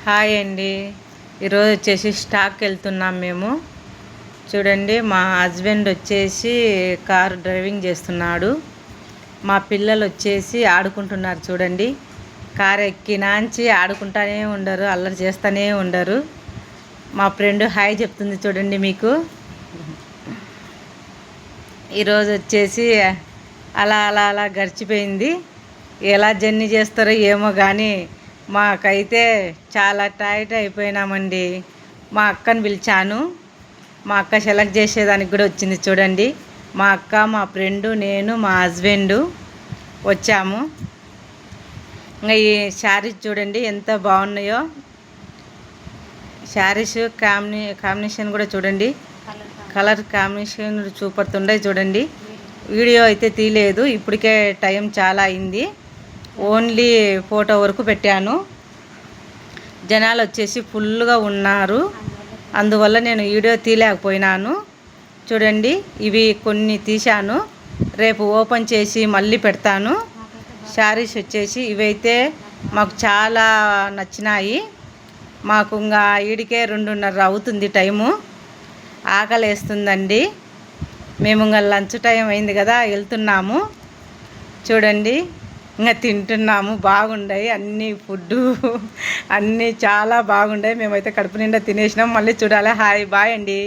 Hi అండి. ఈరోజు వచ్చేసి స్టాక్ వెళ్తున్నాం మేము. చూడండి, మా హస్బెండ్ వచ్చేసి కారు డ్రైవింగ్ చేస్తున్నాడు. మా పిల్లలు వచ్చేసి ఆడుకుంటున్నారు. చూడండి, కారు ఎక్కినాంచి ఆడుకుంటానే ఉండరు, అల్లరి చేస్తూనే ఉండరు. మా ఫ్రెండ్ హాయ్ చెప్తుంది చూడండి మీకు. ఈరోజు వచ్చేసి అలా అలా అలా గడిచిపోయింది. ఎలా జర్నీ చేస్తారో ఏమో కానీ మాకైతే చాలా టైట్ అయిపోయినామండి. మా అక్కని పిలిచాను. మా అక్క సెలెక్ట్ చేసేదానికి కూడా వచ్చింది. చూడండి, మా అక్క, మా ఫ్రెండు, నేను, మా హస్బెండు వచ్చాము. ఇంకా ఈ శారీస్ చూడండి ఎంత బాగున్నాయో. శారీస్ కాంబినేషన్ కూడా చూడండి, కలర్ కాంబినేషన్ చూపడుతుండే. చూడండి, వీడియో అయితే తీయలేదు, ఇప్పటికే టైం చాలా అయింది. ఓన్లీ ఫోటో వరకు పెట్టాను. జనాలు వచ్చేసి ఫుల్గా ఉన్నారు, అందువల్ల నేను వీడియో తీయలేకపోయినాను. చూడండి, ఇవి కొన్ని తీశాను, రేపు ఓపెన్ చేసి మళ్ళీ పెడతాను. శారీస్ వచ్చేసి ఇవైతే మాకు చాలా నచ్చినాయి. మాకు ఇంకా ఈడికే 2:30 అవుతుంది టైము. ఆకలి వేస్తుందండి. మేము ఇంకా లంచ్ టైం అయింది కదా, వెళ్తున్నాము. చూడండి, ఇంకా తింటున్నాము. బాగుండాయి అన్నీ, ఫుడ్డు అన్నీ చాలా బాగుండాయి. మేమైతే కడుపు నిండా తినేసినాం. మళ్ళీ చూడాలి. హాయ్, బాయ్ అండి.